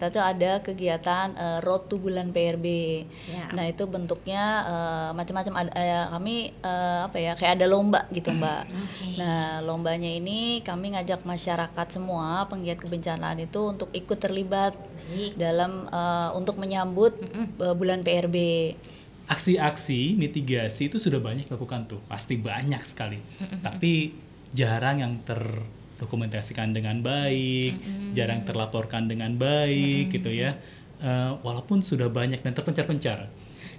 kita tuh ada kegiatan Road to Bulan PRB. Siap. Nah itu bentuknya macam-macam. Kami kayak ada lomba gitu Mbak. Okay. Nah lombanya ini kami ngajak masyarakat semua penggiat kebencanaan itu untuk ikut terlibat dalam untuk menyambut bulan PRB. Aksi-aksi mitigasi itu sudah banyak dilakukan tuh, pasti banyak sekali. Tapi jarang yang terdokumentasikan dengan baik, jarang terlaporkan dengan baik gitu ya. Walaupun sudah banyak dan terpencar-pencar.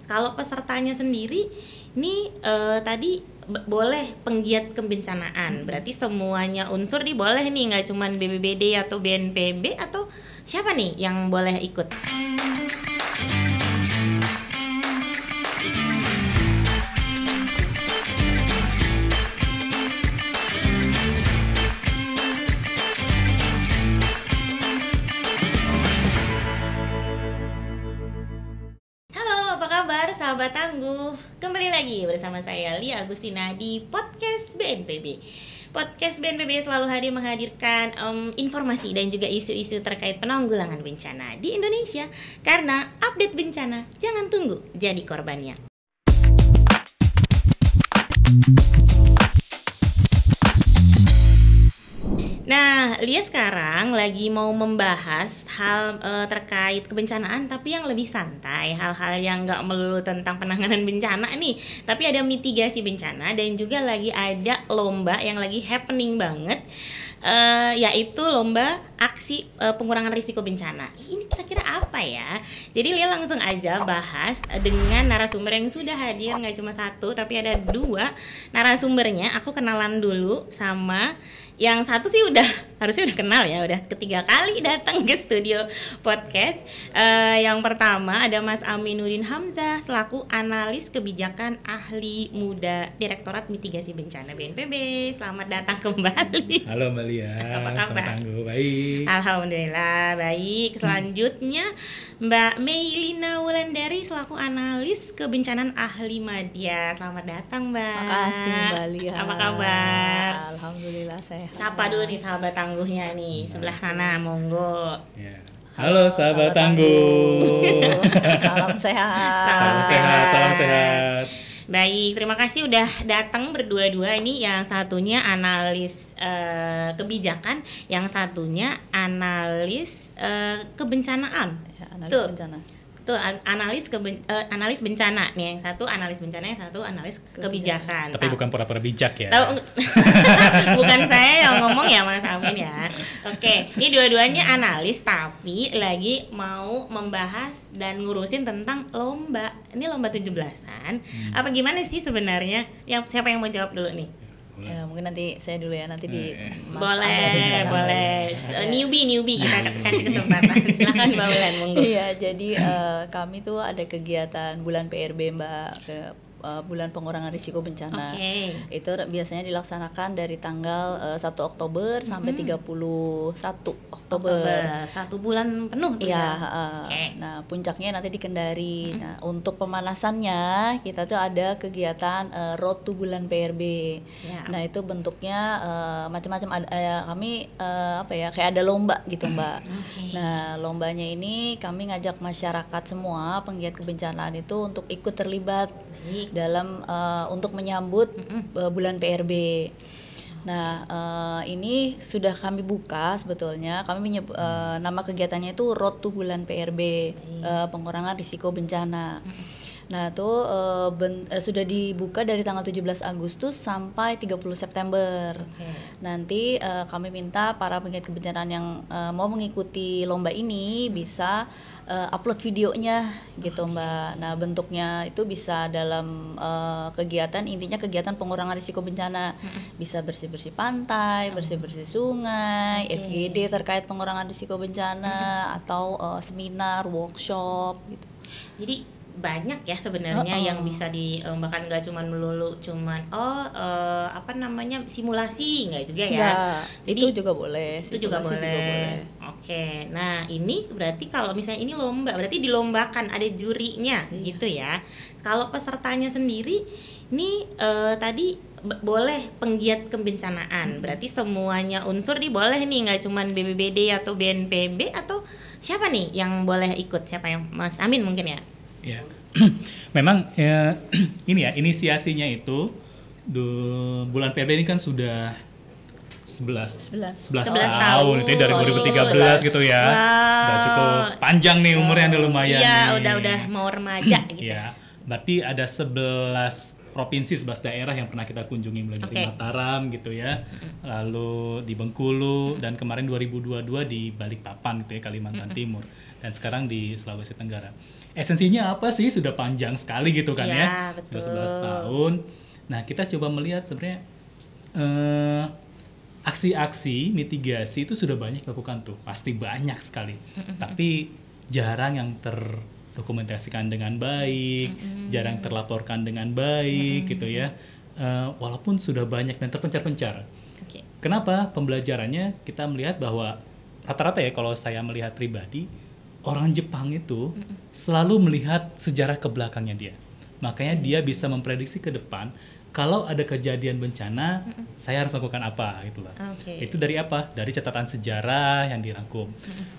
Kalau pesertanya sendiri, ini tadi boleh penggiat kebencanaan, berarti semuanya unsur nih boleh nih, nggak cuman BPBD atau BNPB atau siapa nih yang boleh ikut? Sahabat Tangguh, kembali lagi bersama saya Lia Agustina di Podcast BNPB. Podcast BNPB selalu menghadirkan informasi dan juga isu-isu terkait penanggulangan bencana di Indonesia. Karena update bencana, jangan tunggu jadi korbannya. Nah, Lia sekarang lagi mau membahas hal terkait kebencanaan, tapi yang lebih santai, hal-hal yang nggak melulu tentang penanganan bencana nih, tapi ada mitigasi bencana dan juga lagi ada lomba yang lagi happening banget, yaitu lomba aksi pengurangan risiko bencana. Ini kira-kira apa ya? Jadi Lia langsung aja bahas dengan narasumber yang sudah hadir, nggak cuma satu, tapi ada dua narasumbernya. Aku kenalan dulu sama yang satu sih harusnya udah kenal ya, udah ketiga kali datang ke studio podcast. Yang pertama ada Mas Aminuddin Hamzah selaku analis kebijakan ahli muda Direktorat Mitigasi Bencana BNPB. Selamat datang kembali. Halo Mbak Lia. Apa kabar? Tangguh, baik. Alhamdulillah baik. Selanjutnya Mbak Meilina Wulandari selaku analis kebencanaan ahli media. Selamat datang Mbak. Makasih Mbak Lia. Apa kabar? Alhamdulillah sehat. Sapa dulu nih sahabat tangguhnya nih, sebelah sana, monggo. Ya. Halo sahabat Tangguh. Salam sehat. Salam sehat. Baik, terima kasih udah datang berdua-dua. Ini yang satunya analis kebijakan, yang satunya analis kebencanaan. Ya, analis bencana. Tuh analis bencana nih, yang satu analis bencana, yang satu analis kebijakan. Tapi bukan pura-pura bijak ya. Bukan saya yang ngomong ya Mas Amin ya. Oke, ini dua-duanya analis tapi lagi mau membahas dan ngurusin tentang lomba. Ini lomba 17-an. Apa gimana sih sebenarnya? Siapa yang mau jawab dulu nih? Ya, mungkin nanti saya dulu ya, nanti di boleh. Newbie kita kasih kesempatan. Silakan Mbak Wulan, monggo. Iya, jadi kami tuh ada kegiatan bulan PRB Mbak, bulan pengurangan risiko bencana. Itu biasanya dilaksanakan dari tanggal 1 Oktober sampai 31 Oktober. 1 bulan penuh tuh ya. Okay. Nah, puncaknya nanti di Kendari. Nah, untuk pemanasannya kita tuh ada kegiatan Road to Bulan PRB. Siap. Nah, itu bentuknya macam-macam. Kami kayak ada lomba gitu Mbak. Nah, lombanya ini kami ngajak masyarakat semua penggiat kebencanaan itu untuk ikut terlibat dalam untuk menyambut bulan PRB. Nah, ini sudah kami buka sebetulnya. Kami nama kegiatannya itu Road to Bulan PRB, pengurangan risiko bencana. Nah, itu sudah dibuka dari tanggal 17 Agustus sampai 30 September. Nanti kami minta para penggiat kebencanaan yang mau mengikuti lomba ini bisa upload videonya gitu Mbak. Nah, bentuknya itu bisa dalam kegiatan, intinya kegiatan pengurangan risiko bencana. Bisa bersih-bersih pantai, bersih-bersih sungai, FGD terkait pengurangan risiko bencana, atau seminar, workshop gitu. Jadi banyak ya sebenarnya yang bisa dilombakan, nggak cuman melulu simulasi, nggak juga ya. Jadi itu juga boleh. Itu juga boleh. Oke, nah ini berarti kalau misalnya ini lomba, berarti dilombakan ada jurinya gitu ya. Kalau pesertanya sendiri Ini tadi boleh penggiat kebencanaan, berarti semuanya unsur nih boleh nih, nggak cuman BPBD atau BNPB, atau siapa nih yang boleh ikut? Siapa yang Mas Amin mungkin ya? Ya, memang ini ya inisiasinya itu bulan PRB ini kan sudah 11 tahun itu dari 2013 gitu ya. Wow. Udah cukup panjang nih umurnya, udah lumayan. Iya, nih. udah mau remaja gitu. Ya, berarti ada 11 provinsi, 11 daerah yang pernah kita kunjungi, mulai dari Mataram gitu ya, lalu di Bengkulu, dan kemarin 2022 di Balikpapan gitu ya, Kalimantan Timur, dan sekarang di Sulawesi Tenggara. Esensinya apa sih? Sudah panjang sekali gitu kan ya, betul. sudah 11 tahun. Nah, kita coba melihat sebenarnya aksi-aksi mitigasi itu sudah banyak dilakukan tuh, pasti banyak sekali, tapi jarang yang terdokumentasikan dengan baik, jarang terlaporkan dengan baik gitu ya, walaupun sudah banyak dan terpencar-pencar. Kenapa? Pembelajarannya kita melihat bahwa rata-rata ya, kalau saya melihat pribadi, orang Jepang itu selalu melihat sejarah ke belakangnya dia, makanya dia bisa memprediksi ke depan. Kalau ada kejadian bencana, saya harus melakukan apa gitu lah. Itu dari apa? Dari catatan sejarah yang dirangkum.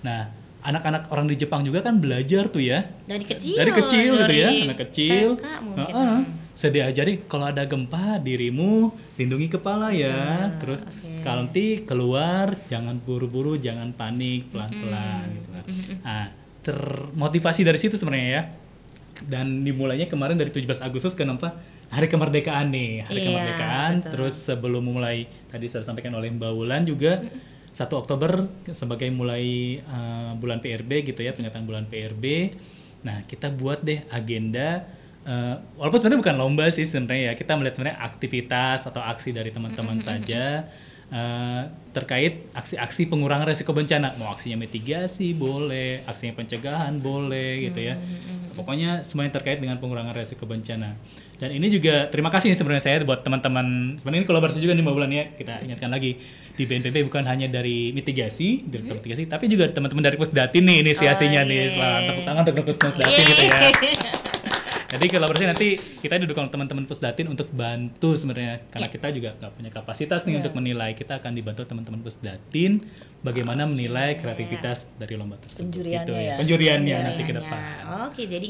Nah, anak-anak orang di Jepang juga kan belajar tuh ya. Dari kecil gitu ya, anak kecil. TK mungkin. Saya diajari kalau ada gempa dirimu lindungi kepala ya. Terus kalau nanti keluar jangan buru-buru, jangan panik, pelan-pelan gitu lah. Nah, termotivasi dari situ sebenarnya ya. Dan dimulainya kemarin dari 17 Agustus, kenapa? Hari kemerdekaan nih, hari kemerdekaan. Betul. Terus sebelum mulai, tadi sudah disampaikan oleh Mbak Wulan juga, 1 Oktober sebagai mulai bulan PRB gitu ya, peringatan bulan PRB. Nah, kita buat deh agenda, walaupun sebenarnya bukan lomba sih sebenarnya ya, kita melihat sebenarnya aktivitas atau aksi dari teman-teman saja terkait aksi-aksi pengurangan resiko bencana. Mau aksinya mitigasi boleh, aksinya pencegahan boleh gitu ya. Pokoknya semua yang terkait dengan pengurangan resiko bencana. Dan ini juga terima kasih nih sebenarnya saya buat teman-teman. Sebenarnya ini kolaborasi juga nih Mbak Wulan ya. Kita ingatkan lagi, di BNPB bukan hanya dari mitigasi, direktur mitigasi, tapi juga teman-teman dari Pusdatin nih inisiasinya nih. Selamat tepuk tangan untuk Pusdatin gitu ya. Jadi kolaborasi nanti kita duduk sama teman-teman Pusdatin untuk bantu sebenarnya, karena kita juga nggak punya kapasitas nih untuk menilai. Kita akan dibantu teman-teman Pusdatin bagaimana menilai kreativitas dari lomba tersebut. Penjuriannya gitu ya. Penjuriannya nanti ke depan. Oke, jadi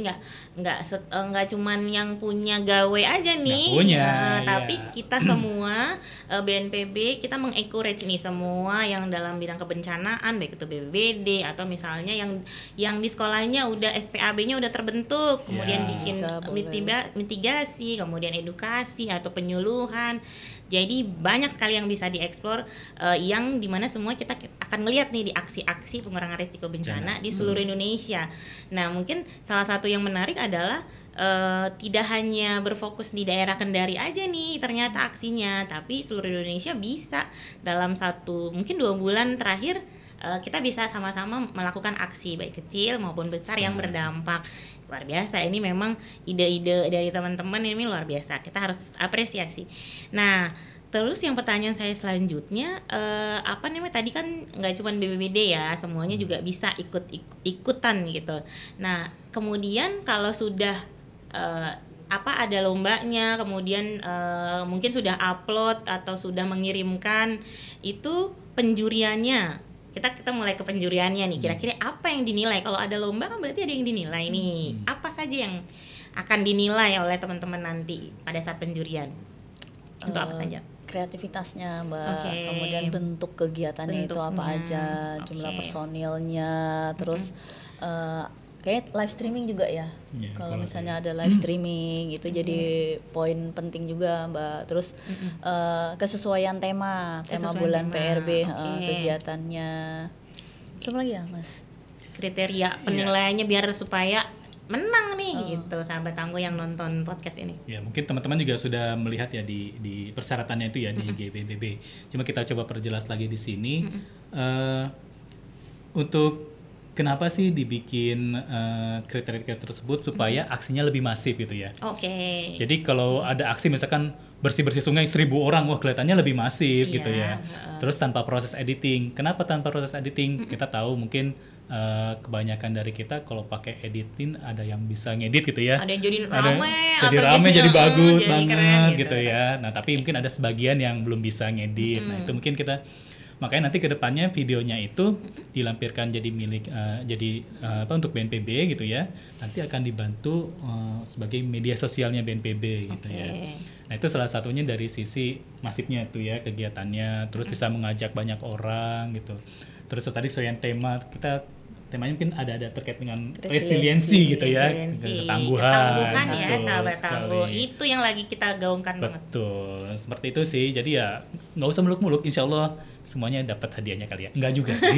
nggak cuman yang punya gawe aja nih, punya, tapi kita semua BNPB kita mengencourage nih semua yang dalam bidang kebencanaan, baik itu BPBD atau misalnya yang di sekolahnya udah SPAB-nya udah terbentuk, kemudian bikin mitigasi, kemudian edukasi atau penyuluhan. Jadi banyak sekali yang bisa dieksplor, yang dimana semua kita akan melihat nih di aksi-aksi pengurangan risiko bencana di seluruh Indonesia. Nah, mungkin salah satu yang menarik adalah tidak hanya berfokus di daerah Kendari aja nih ternyata aksinya, tapi seluruh Indonesia bisa dalam mungkin 2 bulan terakhir kita bisa sama-sama melakukan aksi baik kecil maupun besar yang berdampak. Luar biasa, ini memang ide-ide dari teman-teman ini luar biasa, kita harus apresiasi. Nah, terus yang pertanyaan saya selanjutnya, tadi kan nggak cuma BPBD ya, semuanya juga bisa ikutan gitu. Nah, kemudian kalau sudah ada lombanya, kemudian mungkin sudah upload atau sudah mengirimkan, itu penjuriannya, kita mulai ke penjuriannya nih. Kira-kira apa yang dinilai? Kalau ada lomba kan berarti ada yang dinilai nih. Apa saja yang akan dinilai oleh teman-teman nanti pada saat penjurian? Untuk apa saja? Kreativitasnya Mbak, kemudian bentuk kegiatannya itu apa aja, jumlah personilnya, terus kayak live streaming juga ya. Kalau misalnya ada live streaming gitu, jadi poin penting juga Mbak. Terus kesesuaian tema bulan PRB, kegiatannya. Apa lagi ya Mas? Kriteria penilaiannya biar supaya menang nih gitu sahabat tangguh yang nonton podcast ini. Ya, mungkin teman-teman juga sudah melihat ya di persyaratannya itu ya di GBBB. Cuma kita coba perjelas lagi di sini. Untuk kenapa sih dibikin kriteria tersebut supaya aksinya lebih masif gitu ya. Jadi kalau ada aksi misalkan bersih-bersih sungai 1.000 orang, wah kelihatannya lebih masif gitu ya. Terus tanpa proses editing. Kenapa tanpa proses editing? Kita tahu mungkin kebanyakan dari kita kalau pakai editing ada yang bisa ngedit gitu ya. Ada yang jadi Ada rame, jadi atau rame, jadi bagus jadi banget keren gitu ya. Nah, tapi mungkin ada sebagian yang belum bisa ngedit. Nah, itu mungkin kita makanya nanti ke depannya videonya itu dilampirkan jadi milik untuk BNPB gitu ya. Nanti akan dibantu sebagai media sosialnya BNPB gitu ya. Nah, itu salah satunya dari sisi masifnya tuh ya kegiatannya, terus bisa mengajak banyak orang gitu. Terus tadi soal temanya mungkin ada terkait dengan resiliensi gitu ya, ketangguhan ya, betul sahabat sekali. tangguh itu yang lagi kita gaungkan banget. Betul, seperti itu sih. Jadi ya nggak usah muluk-muluk, insya Allah semuanya dapat hadiahnya kali ya. Enggak juga sih.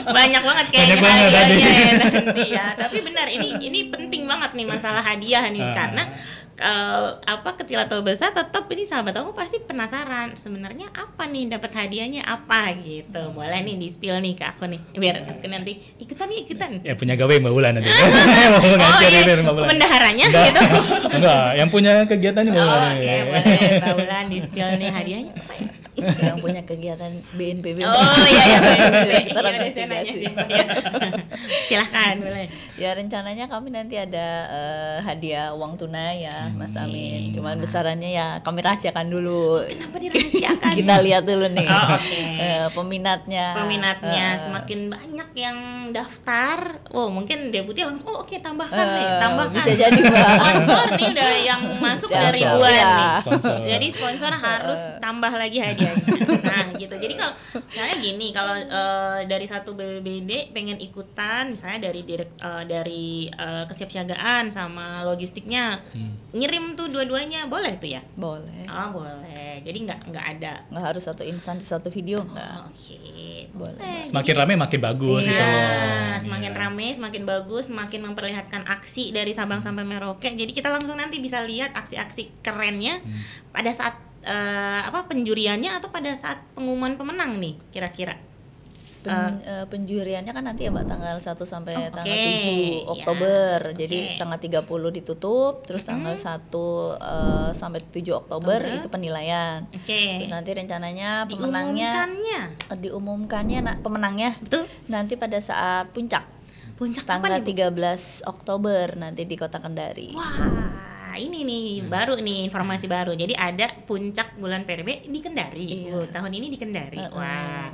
Banyak banget kayaknya Banyak banget hadiahnya ya nanti ya. Tapi benar, ini penting banget nih masalah hadiah nih, karena kecil atau besar tetap ini sahabat aku pasti penasaran sebenarnya apa nih, dapat hadiahnya apa gitu. Boleh nih di spill nih ke aku nih biar aku nanti ikutan. Ya punya gawe Mbak Wulan nanti. Bendaharanya gitu. Enggak, yang punya kegiatan ini Mbak Wulan. Oke, boleh Mbak Wulan di spill nih hadiahnya apa ya? Yang punya kegiatan BNPB. Iya BNPB. udah saya nanya sih. Ya. Silahkan boleh. Ya rencananya kami nanti ada hadiah uang tunai ya Mas Amin. Cuman besarannya ya kami rahasiakan dulu. Kenapa dirahasiakan? Kita lihat dulu nih. Oke. Peminatnya. Semakin banyak yang daftar. Oh mungkin Deputi langsung tambahkan nih, tambahkan. Bisa jadi Mbak. Sponsor nih udah yang masuk Siap, dari siap. ribuan Ya. nih. Sponsor. Jadi sponsor harus tambah lagi hadiahnya. Nah gitu. Jadi kalau misalnya gini, kalau dari satu BPBD pengen ikutan, misalnya dari kesiapsiagaan sama logistiknya, ngirim tuh dua-duanya boleh tuh ya? Boleh. Oh boleh. Jadi nggak ada. Nggak harus satu instansi satu video enggak. Oke. Boleh. Semakin rame makin bagus gitu. Nah, semakin Iya. rame, semakin bagus, semakin memperlihatkan aksi dari Sabang sampai Merauke. Jadi kita langsung nanti bisa lihat aksi-aksi kerennya pada saat penjuriannya atau pada saat pengumuman pemenang nih kira-kira. Penjuriannya kan nanti ya Mbak tanggal 1 sampai Oke, tanggal 7 Oktober. ya. Jadi Oke. tanggal 30 ditutup, terus tanggal 1 sampai 7 Oktober itu penilaian. Oke. Terus nanti rencananya pemenangnya diumumkannya pemenangnya Betul. nanti pada saat puncak tanggal kapan, Ibu? 13 Oktober nanti di Kota Kendari. Wah, ini nih baru nih informasi baru. Jadi ada puncak bulan PRB di Kendari. Iya. Tahun ini di Kendari. Wah.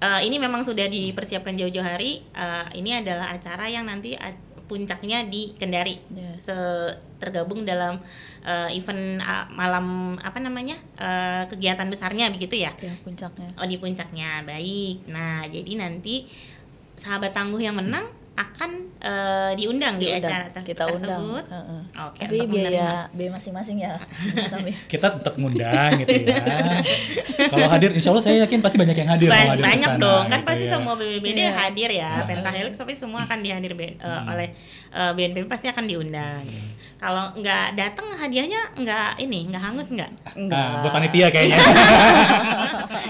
Ini memang sudah dipersiapkan jauh-jauh hari. Ini adalah acara yang nanti puncaknya di Kendari. Yes. Tergabung dalam event malam kegiatan besarnya begitu ya? Ya, puncaknya. Oh, di puncaknya. Baik. Nah, jadi nanti sahabat tangguh yang menang akan diundang di acara kita tersebut. undang. Oke, Tapi untuk biaya masing-masing ya. Sambil Kita tetap ngundang gitu ya. Kalau hadir, insya Allah saya yakin pasti banyak yang hadir. kalau hadir banyak kesana, dong, kan gitu pasti ya. semua BPBD Iya. hadir ya. Pentahelix tapi semua akan dihadir oleh BNPB, pasti akan diundang. Kalau nggak datang hadiahnya nggak hangus nggak? Nah, buat panitia kayaknya.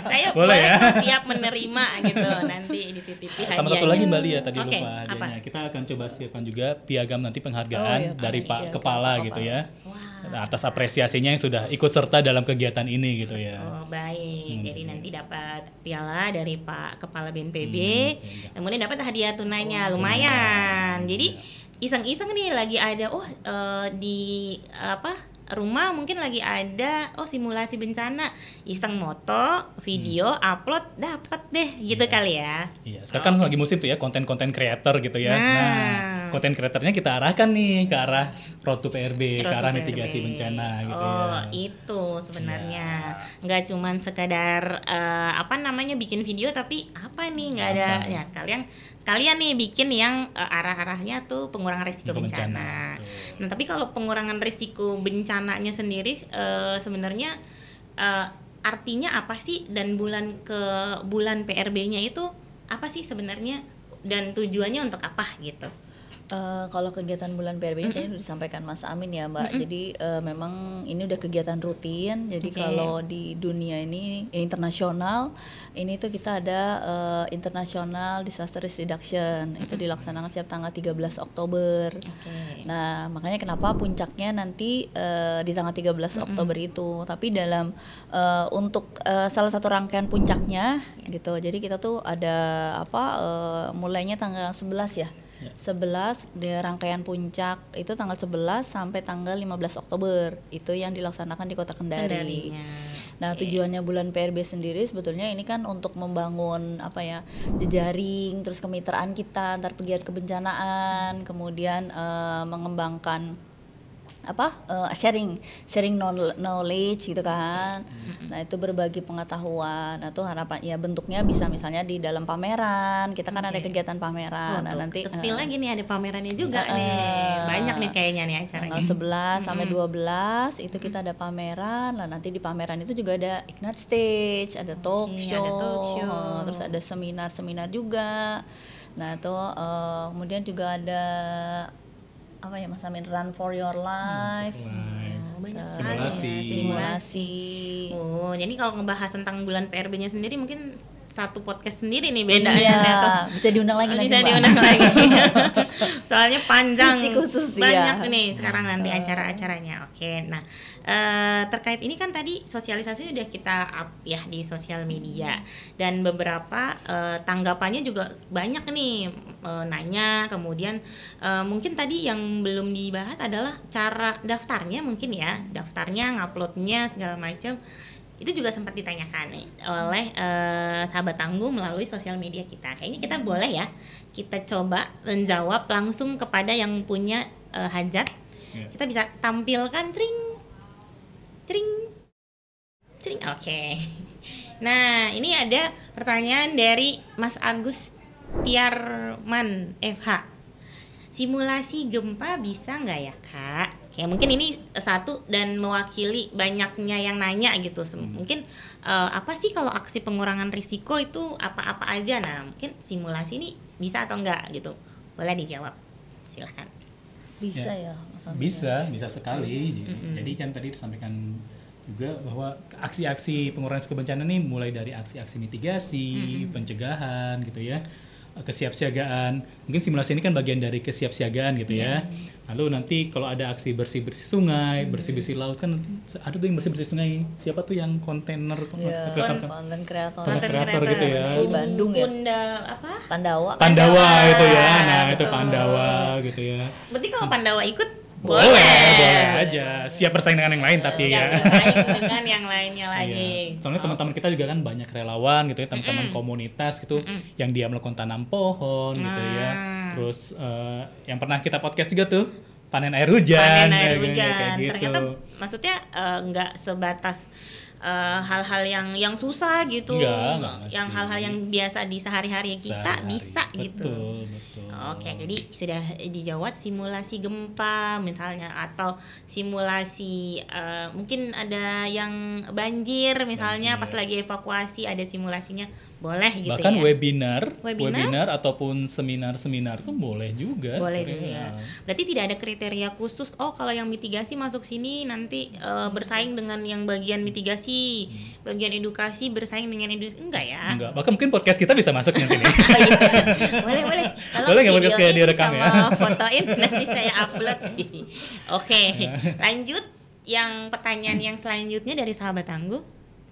Saya Boleh ya? siap menerima gitu nanti dititipi hadiahnya. Sama satu lagi Mbak Lia tadi Oke, lupa apa? hadiahnya. Kita akan coba siapkan juga piagam nanti Oh, penghargaan iya, dari Pak iya, Kepala Kepala. gitu ya. Wah. Atas apresiasinya yang sudah ikut serta dalam kegiatan ini gitu ya. Oh baik, jadi nanti dapat piala dari Pak Kepala BNPB, iya. kemudian dapat hadiah tunainya lumayan. Jadi iseng-iseng nih lagi ada di rumah mungkin lagi ada simulasi bencana, iseng moto, video, upload dapat deh gitu kali ya. Iya, sekarang kan lagi musim tuh ya konten-konten creator gitu ya. Nah, konten creatornya kita arahkan nih ke arah Road to PRB, ke Road to arah PRB. mitigasi bencana gitu ya. Oh, itu sebenarnya nggak cuman sekadar bikin video, tapi apa nih nggak ada ya sekalian nih bikin yang arah-arahnya tuh pengurangan risiko bencana. Nah, tapi kalau pengurangan risiko bencananya sendiri sebenarnya artinya apa sih, dan bulan PRB-nya itu apa sih sebenarnya, dan tujuannya untuk apa gitu? Kalau kegiatan bulan PRB ini tadi udah disampaikan Mas Amin ya Mbak. Jadi memang ini udah kegiatan rutin. Jadi kalau di dunia ini internasional, ini tuh kita ada International Disaster Risk Reduction. Itu dilaksanakan setiap tanggal 13 Oktober. Nah, makanya kenapa puncaknya nanti di tanggal 13 Oktober itu. Tapi dalam untuk salah satu rangkaian puncaknya gitu. Jadi kita tuh ada mulainya tanggal 11 ya. 11 di rangkaian puncak itu tanggal 11 sampai tanggal 15 Oktober itu yang dilaksanakan di Kota Kendari. Nah, tujuannya bulan PRB sendiri sebetulnya ini kan untuk membangun jejaring, terus kemitraan kita antar pegiat kebencanaan, kemudian mengembangkan sharing knowledge gitu kan. Nah, itu berbagi pengetahuan. Nah, itu harapan ya bentuknya bisa misalnya di dalam pameran. Kita kan ada kegiatan pameran. Nah, nanti spill lagi nih ada pamerannya juga nih. Banyak nih kayaknya nih acaranya. Tanggal 11 sampai 12 itu kita ada pameran. Nah, nanti di pameran itu juga ada Ignite Stage, ada talk show. Terus ada seminar-seminar juga. Nah, itu kemudian juga ada Mas Amin, Run for Your Life. Banyak simulasi. Jadi kalau ngebahas tentang bulan PRB-nya sendiri mungkin satu podcast sendiri nih bedanya. Iya, bisa diundang lagi bisa diundang lagi. Soalnya panjang, khusus, banyak nih sekarang nanti acara-acaranya. Oke, nah terkait ini kan tadi sosialisasi udah kita up ya di sosial media dan beberapa tanggapannya juga banyak nih nanya. Kemudian mungkin tadi yang belum dibahas adalah cara daftarnya mungkin ya, daftarnya, nguploadnya segala macam. Itu juga sempat ditanyakan oleh sahabat tangguh melalui sosial media kita. Kayaknya kita boleh ya, kita coba menjawab langsung kepada yang punya hajat. Kita bisa tampilkan tring. Oke. Nah, ini ada pertanyaan dari Mas Agus Tiarman FH. Simulasi gempa bisa nggak ya Kak? Kayak mungkin ini satu dan mewakili banyaknya yang nanya gitu. Mungkin apa sih kalau aksi pengurangan risiko itu apa-apa aja? Nah, mungkin simulasi ini bisa atau enggak gitu. Boleh dijawab. Silahkan. Bisa ya Mas Amin. Bisa sekali. Jadi kan tadi disampaikan juga bahwa aksi-aksi pengurangan risiko bencana ini mulai dari aksi-aksi mitigasi, pencegahan gitu ya, kesiapsiagaan. Mungkin simulasi ini kan bagian dari kesiapsiagaan gitu ya. Lalu nanti kalau ada aksi bersih-bersih sungai, bersih-bersih laut, kan ada tuh yang bersih-bersih sungai. Siapa tuh yang konten kreator gitu ya. Di Bandung ya. Pandawa itu ya. Nah, itu Pandawa gitu ya. Berarti kalau Pandawa ikut boleh aja. Siap bersaing dengan yang lain tapi ya. Bersaing dengan yang lainnya lagi. Iya. Soalnya teman-teman kita juga kan banyak relawan gitu ya, teman-teman komunitas gitu yang dia melakukan tanam pohon gitu ya. Terus yang pernah kita podcast juga tuh panen air hujan. Kayak gitu. Ternyata maksudnya nggak sebatas hal-hal yang susah gitu, yang hal-hal yang biasa di sehari-hari kita bisa gitu. Betul. Oke, jadi sudah dijawab simulasi gempa misalnya, atau simulasi mungkin ada yang banjir misalnya pas lagi evakuasi ada simulasinya, boleh gitu. Bahkan ya. webinar ataupun seminar tuh boleh juga. Boleh juga. Berarti tidak ada kriteria khusus. Oh, kalau yang mitigasi masuk sini nanti bersaing dengan yang bagian mitigasi. Bagian edukasi bersaing dengan edukasi, enggak ya? Enggak, bahkan mungkin podcast kita bisa masuk nanti nih. Boleh. Boleh nggak podcast kayak direkam ya? Fotoin nanti saya upload. Oke, lanjut yang pertanyaan yang selanjutnya dari sahabat tangguh.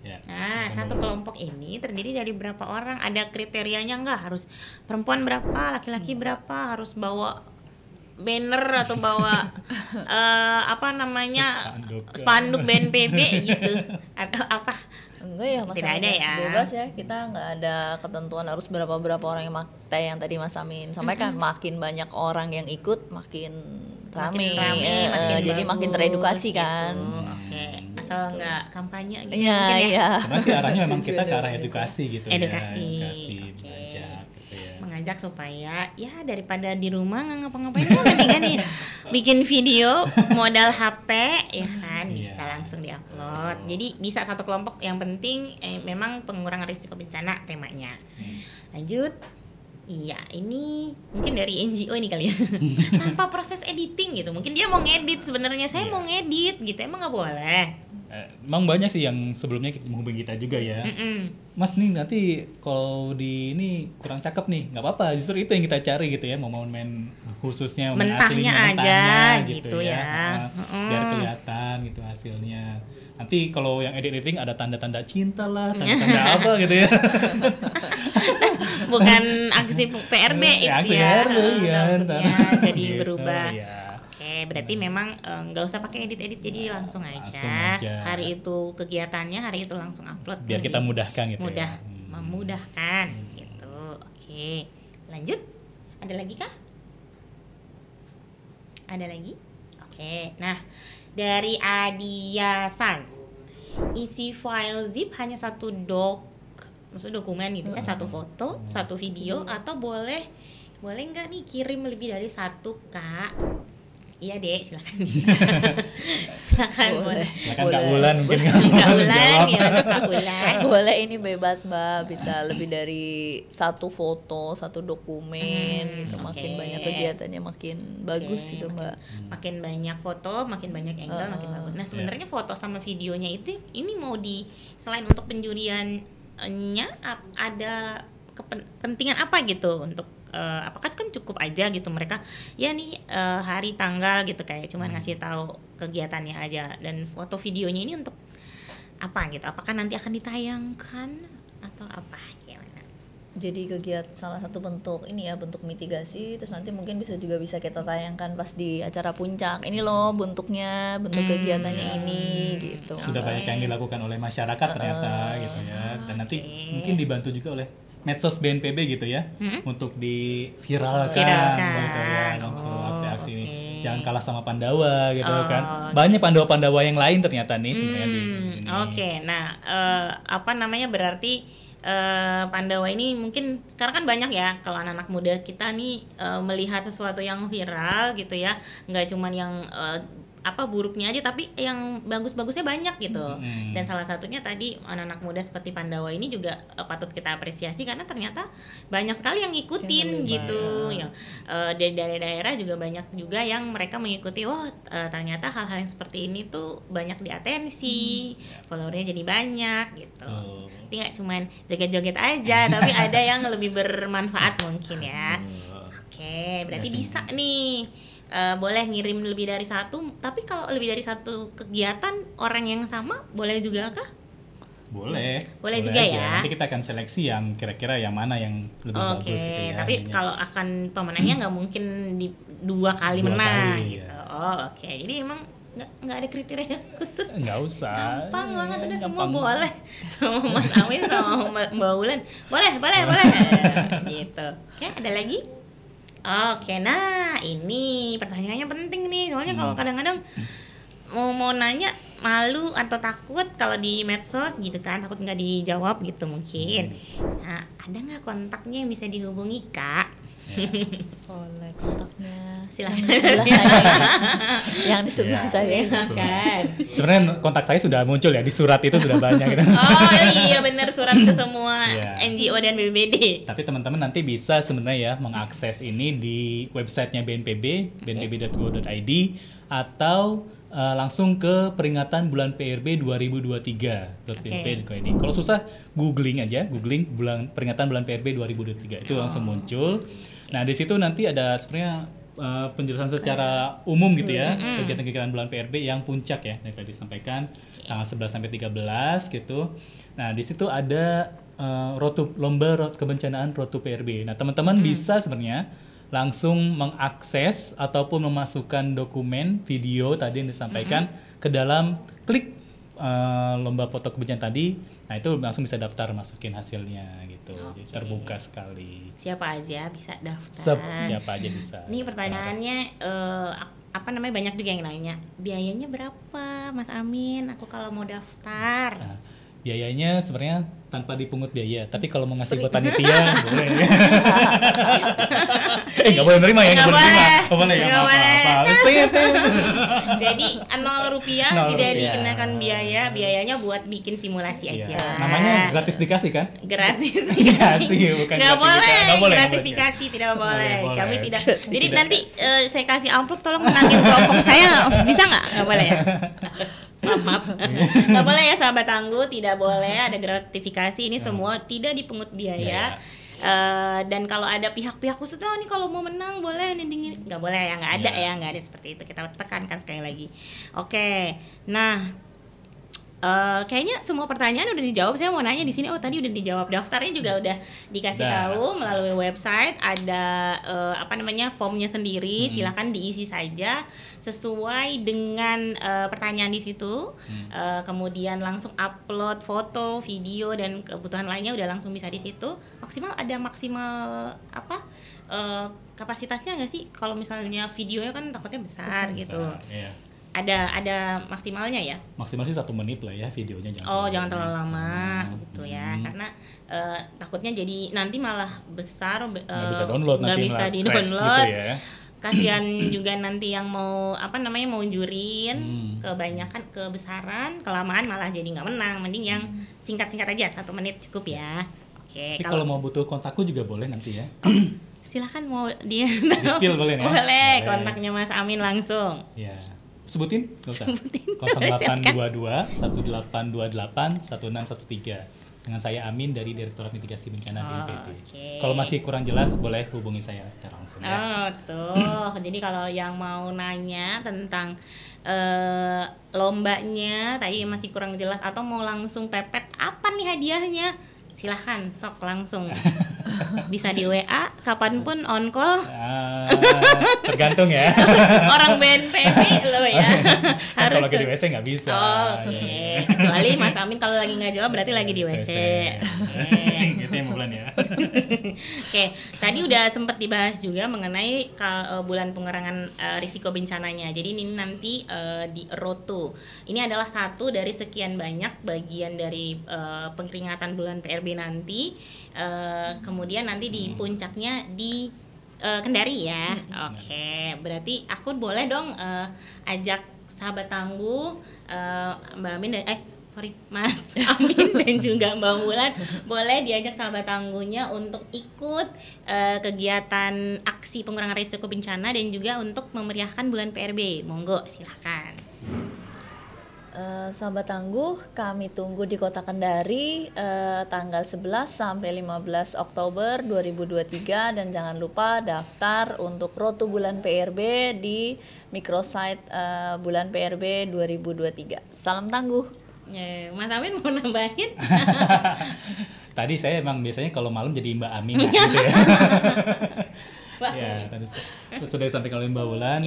Nah, satu kelompok ini terdiri dari berapa orang? Ada kriterianya nggak? Harus perempuan berapa, laki-laki berapa? Harus bawa banner atau bawa spanduk BNPB gitu atau apa? Enggak ya Mas. Tidak ada ya. Bebas ya, kita nggak ada ketentuan harus berapa orang yang yang tadi Mas Amin sampaikan. Makin banyak orang yang ikut makin rame, jadi makin teredukasi kan. Oke, asal nggak kampanye gitu. Iya. Karena sih arahnya memang kita ke arah edukasi gitu. Edukasi. Mengajak supaya ya daripada di rumah nggak ngapa-ngapain mendingan nih bikin video modal HP ya kan, bisa langsung diupload. Jadi bisa satu kelompok, yang penting memang pengurangan risiko bencana temanya. Lanjut. Iya, ini mungkin dari NGO ini kali ya. Tanpa proses editing gitu. Mungkin dia mau ngedit sebenarnya, saya mau ngedit gitu. Emang nggak boleh? Emang banyak sih yang sebelumnya menghubungi kita juga ya. Mas nih nanti kalau di ini kurang cakep nih, nggak apa-apa. Justru itu yang kita cari gitu ya, mau momen khususnya momen Mentahnya aslinya, aja gitu gitu ya. Biar kelihatan gitu hasilnya. Nanti kalau yang editing ada tanda-tanda cinta lah, tanda-tanda apa gitu ya. Bukan aksi PRB itu Aksi ya. PRB ya, Jadi gitu, berubah. ya. Oke, berarti memang nggak usah pakai edit-edit, jadi langsung aja. Langsung aja. Hari itu kegiatannya, hari itu langsung upload. Biar kita mudahkan gitu Mudah, ya. memudahkan gitu. Oke, lanjut. Ada lagi kah? Ada lagi? Oke, nah dari Adiasan, isi file zip hanya satu maksudnya dokumen gitu ya, satu foto, satu video, atau boleh nggak nih kirim lebih dari satu, Kak? Iya dek, silakan. Silakan boleh. Silakan Kak Wulan mungkin Kak Wulan, jawab. gimana Kak Wulan? Boleh, ini bebas Mbak, bisa lebih dari satu foto, satu dokumen gitu. Makin oke. banyak kegiatannya makin bagus Oke, gitu Mbak. Makin banyak foto, makin banyak angle, makin bagus. Nah sebenarnya foto sama videonya itu ini mau selain untuk penjuriannya ada kepentingan apa gitu untuk apakah kan cukup aja gitu mereka ya nih hari tanggal gitu kayak cuman ngasih tahu kegiatannya aja, dan foto videonya ini untuk apa gitu, apakah nanti akan ditayangkan atau apa gimana? Jadi kegiatan salah satu bentuk ini ya, bentuk mitigasi, terus nanti mungkin bisa kita tayangkan pas di acara puncak. Ini loh bentuknya, bentuk kegiatannya ini gitu. Sudah banyak yang dilakukan oleh masyarakat ternyata gitu ya. Dan nanti mungkin dibantu juga oleh medsos BNPB gitu ya, untuk diviralkan gitu ya, untuk aksi-aksi ini. Jangan kalah sama Pandawa gitu kan. Banyak Pandawa-Pandawa yang lain ternyata nih sebenarnya di sini. Oke, nah apa namanya berarti Pandawa ini mungkin sekarang kan banyak ya kalau anak-anak muda kita nih melihat sesuatu yang viral gitu ya, nggak cuman yang buruknya aja, tapi yang bagus-bagusnya banyak gitu. Dan salah satunya tadi anak-anak muda seperti Pandawa ini juga patut kita apresiasi karena ternyata banyak sekali yang ngikutin gitu ya. Dari daerah juga banyak juga yang mereka mengikuti, ternyata hal-hal yang seperti ini tuh banyak diatensi, followernya jadi banyak gitu. Jadi nggak cuman joget-joget aja tapi ada yang lebih bermanfaat mungkin ya. Oke, berarti bisa nih. Boleh ngirim lebih dari satu, tapi kalau lebih dari satu kegiatan orang yang sama boleh juga kah? Boleh juga aja. ya. Nanti kita akan seleksi yang kira-kira yang mana yang lebih bagus gitu ya. Tapi kalau akan pemenangnya nggak mungkin di 2 kali menang kali, gitu. ya. Jadi emang nggak ada kriteria khusus. Nggak usah. Gampang banget, udah semua gampang. boleh. Sama Mas Amin sama Mbak Wulan. Boleh. Gitu. Oke, ada lagi? Oke, nah ini pertanyaannya penting nih, soalnya kalau kadang-kadang mau nanya malu atau takut kalau di medsos gitu kan, takut nggak dijawab gitu mungkin. Nah, ada nggak kontaknya yang bisa dihubungi Kak? Boleh kontaknya. Silakan. Yang di sebelah saya. Silakan. Sebenarnya kontak saya sudah muncul ya di surat itu sudah banyak gitu. Oh iya benar, surat ke semua Iya. NGO dan BPBD. Tapi teman-teman nanti bisa sebenarnya ya mengakses ini di websitenya BNPB, bnpb.go.id, atau langsung ke peringatan bulan PRB 2023.bnpb.go.id. Kalau susah googling peringatan bulan PRB 2023 itu langsung muncul. Nah di situ nanti ada sebenarnya penjelasan secara umum gitu ya, kegiatan-kegiatan bulan PRB yang puncak ya, yang tadi disampaikan tanggal 11 sampai 13 gitu. Nah di situ ada lomba kebencanaan Road to PRB. Nah teman-teman bisa sebenarnya langsung mengakses ataupun memasukkan dokumen video tadi yang disampaikan ke dalam klik lomba foto kebencanaan tadi. Nah itu langsung bisa daftar masukin hasilnya gitu. Jadi terbuka sekali. Siapa aja bisa daftar. Siapa aja bisa. Ini pertanyaannya banyak juga yang nanya. Biayanya berapa Mas Amin? Aku kalau mau daftar. Nah, Biayanya sebenarnya tanpa dipungut biaya, tapi kalau mau ngasih buat panitia boleh. Nggak boleh nerima ya, nggak boleh nerima. Nggak boleh ya, Nggak apa-apa. Jadi 0 rupiah Nol tidak rupiah. dikenakan biaya, biayanya buat bikin simulasi Iya. aja. Namanya gratis dikasih kan? Gratis. Dikasih, bukan Nggak boleh, nggak boleh. gratifikasi tidak boleh. boleh. Kami tidak. Jadi Tidak. nanti saya kasih amplop, tolong menangin kelompok saya, bisa nggak? Nggak boleh ya. Maaf. Nggak boleh ya sahabat tangguh, tidak boleh ada gratifikasi. Ini semua tidak dipungut biaya. Dan kalau ada pihak-pihak khusus, oh ini kalau mau menang boleh nih, nggak boleh ya, nggak ada ya, nggak ada seperti itu. Kita tekankan sekali lagi. Oke, nah kayaknya semua pertanyaan udah dijawab. Saya mau nanya di sini, tadi udah dijawab, daftarnya juga udah dikasih tahu melalui website, ada formnya sendiri, silakan diisi saja sesuai dengan pertanyaan di situ. Kemudian langsung upload foto, video dan kebutuhan lainnya udah langsung bisa di situ. Maksimal kapasitasnya nggak sih? Kalau misalnya videonya kan takutnya besar gitu. Iya. Ada maksimalnya ya? Maksimal sih 1 menit lah ya videonya, Jangan terlalu lama gitu ya, karena takutnya jadi nanti malah besar, nggak bisa download, nggak nanti bisa malah di crash download. gitu ya. Kasihan juga nanti yang mau mau jurin, kebanyakan kebesaran, kelamaan malah jadi nggak menang. Mending yang singkat-singkat aja, 1 menit cukup ya. Oke. Tapi kalau mau butuh kontakku juga boleh nanti ya. Silahkan mau dia Di-spill boleh ya? Boleh, kontaknya Mas Amin langsung. Ya. Sebutin? Nggak usah. Silakan. 0822 1828 1613. Dengan saya Amin dari Direktorat Mitigasi Bencana BNPB. Okay. Kalau masih kurang jelas boleh hubungi saya secara langsung ya. Jadi kalau yang mau nanya tentang lombanya tadi masih kurang jelas atau mau langsung pepet apa nih hadiahnya, silahkan sok langsung. Bisa di WA kapanpun, on call. Tergantung ya. Orang BNPB loh ya. Kalau lagi di WC nggak bisa. Oke. Kecuali Mas Amin kalau lagi nggak jawab berarti lagi di WC. Itu yang bulan ya. Oke, tadi udah sempat dibahas juga mengenai bulan pengurangan risiko bencananya. Jadi ini nanti di Road to. Ini adalah satu dari sekian banyak bagian dari peringatan bulan PRB nanti. Kemudian nanti di puncaknya di Kendari ya. Oke, berarti aku boleh dong ajak sahabat tangguh Mbak Amin dan Mas Amin dan juga Mbak Wulan boleh diajak sahabat tangguhnya untuk ikut kegiatan aksi pengurangan risiko bencana dan juga untuk memeriahkan bulan PRB. Monggo silahkan. Sahabat tangguh, kami tunggu di Kota Kendari tanggal 11 sampai 15 Oktober 2023 dan jangan lupa daftar untuk Road to Bulan PRB di microsite Bulan PRB 2023. Salam tangguh. Mas Amin mau nambahin? Tadi saya emang biasanya kalau malam jadi Mbak Amin gitu ya. Ya, tadi sudah disampaikan oleh Mbak Wulan.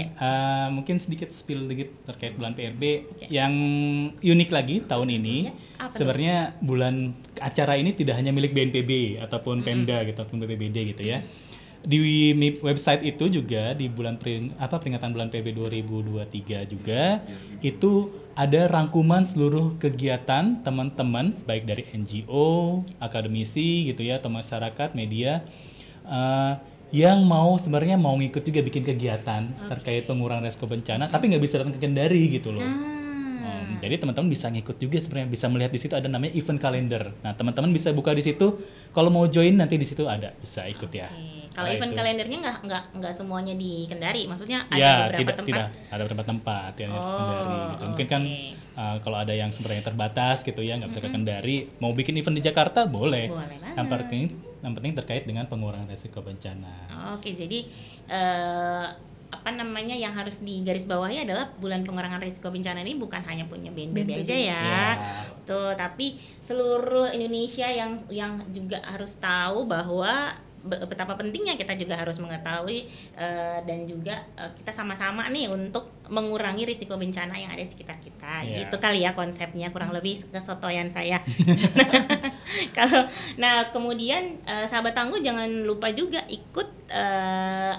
Mungkin sedikit spill dikit terkait bulan PRB yang unik lagi tahun ini. Sebenarnya bulan acara ini tidak hanya milik BNPB ataupun Pemda gitu ataupun BPBD gitu ya. Di website itu juga di bulan peringatan bulan PRB 2023 juga itu ada rangkuman seluruh kegiatan teman-teman baik dari NGO, akademisi gitu ya atau masyarakat, media yang sebenarnya mau ngikut juga bikin kegiatan terkait pengurangan risiko bencana tapi nggak bisa datang ke Kendari gitu loh. Jadi teman-teman bisa ngikut juga sebenarnya, bisa melihat di situ ada namanya event calendar. Nah, teman-teman bisa buka di situ. Kalau mau join nanti di situ ada, bisa ikut ya. Kalau event kalendernya nggak semuanya di Kendari, maksudnya ada beberapa tempat. Tidak, ada beberapa tempat yang harus Kendari gitu. Mungkin kan kalau ada yang sebenarnya terbatas gitu ya, nggak bisa ke Kendari, mau bikin event di Jakarta boleh. Yang penting terkait dengan pengurangan risiko bencana. Oke, jadi yang harus digarisbawahi adalah bulan pengurangan risiko bencana ini bukan hanya punya BNPB aja ya. Tuh, tapi seluruh Indonesia yang juga harus tahu bahwa betapa pentingnya kita juga harus mengetahui dan juga kita sama-sama nih untuk mengurangi risiko bencana yang ada di sekitar kita. Gitu kali ya konsepnya, kurang lebih kesotoyan saya. Kemudian sahabat tangguh jangan lupa juga ikut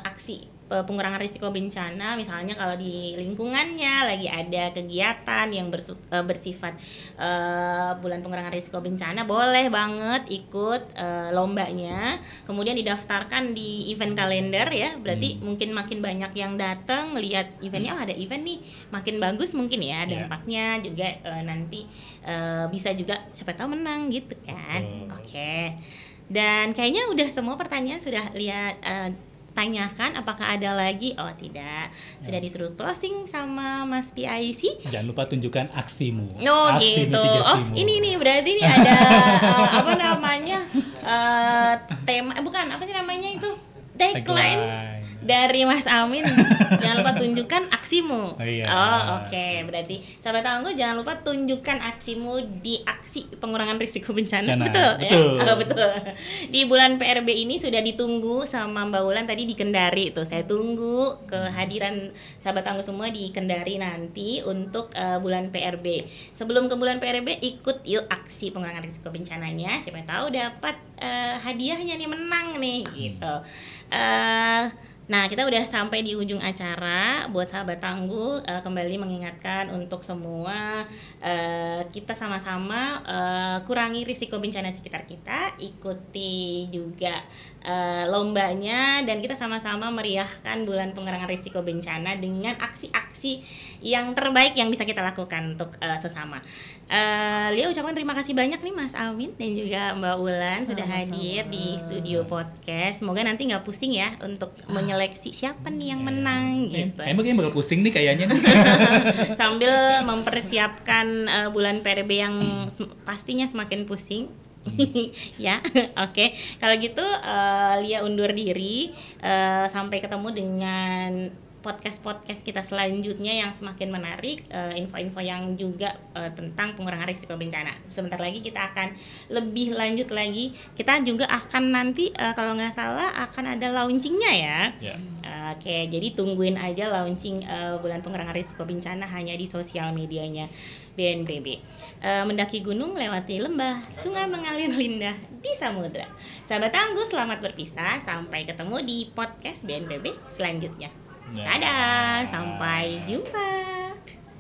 aksi pengurangan risiko bencana, misalnya kalau di lingkungannya lagi ada kegiatan yang bersifat bulan pengurangan risiko bencana, boleh banget ikut lombanya, kemudian didaftarkan di event kalender ya, berarti mungkin makin banyak yang datang lihat eventnya, ada event nih, makin bagus mungkin ya dampaknya juga nanti bisa juga siapa tahu menang gitu kan. Oke. Dan kayaknya udah semua pertanyaan sudah lihat tanyakan, apakah ada lagi? Oh tidak, sudah disuruh closing sama Mas PIC. Jangan lupa tunjukkan aksimu. Oh aksi gitu. Oh ini nih berarti ini ada apa namanya tema, bukan apa sih namanya itu, tagline dari Mas Amin. Jangan lupa tunjukkan aksimu. Oh, iya. Oke. Berarti sahabat tangguh jangan lupa tunjukkan aksimu di aksi pengurangan risiko bencana. Betul. Ya? Betul. Di bulan PRB ini sudah ditunggu sama Mbak Wulan tadi di Kendari tuh. Saya tunggu kehadiran sahabat tangguh semua di Kendari nanti untuk bulan PRB. Sebelum ke bulan PRB, ikut yuk aksi pengurangan risiko bencananya. Siapa tahu dapat hadiahnya nih, menang nih gitu. Nah, kita udah sampai di ujung acara. Buat sahabat tangguh, kembali mengingatkan untuk semua, kita sama-sama kurangi risiko bencana di sekitar kita, ikuti juga lombanya, dan kita sama-sama meriahkan bulan pengurangan risiko bencana dengan aksi-aksi yang terbaik yang bisa kita lakukan untuk sesama. Lia ucapkan terima kasih banyak nih Mas Amin dan juga Mbak Wulan sudah hadir di studio podcast. Semoga nanti nggak pusing ya untuk menyeleksi siapa nih yang menang gitu. Emang bakal pusing nih kayaknya. Sambil mempersiapkan bulan PRB yang pastinya semakin pusing. Ya, oke. Kalau gitu Lia undur diri. Sampai ketemu dengan podcast kita selanjutnya yang semakin menarik, info-info yang juga tentang pengurangan risiko bencana. Sebentar lagi kita akan lebih lanjut lagi. Kita juga akan nanti kalau nggak salah akan ada launchingnya ya. Oke, jadi tungguin aja launching bulan pengurangan risiko bencana hanya di sosial medianya BNPB. Mendaki gunung, lewati lembah, sungai mengalir indah di samudra. Sahabat tangguh, selamat berpisah. Sampai ketemu di podcast BNPB selanjutnya. Dadah, sampai jumpa.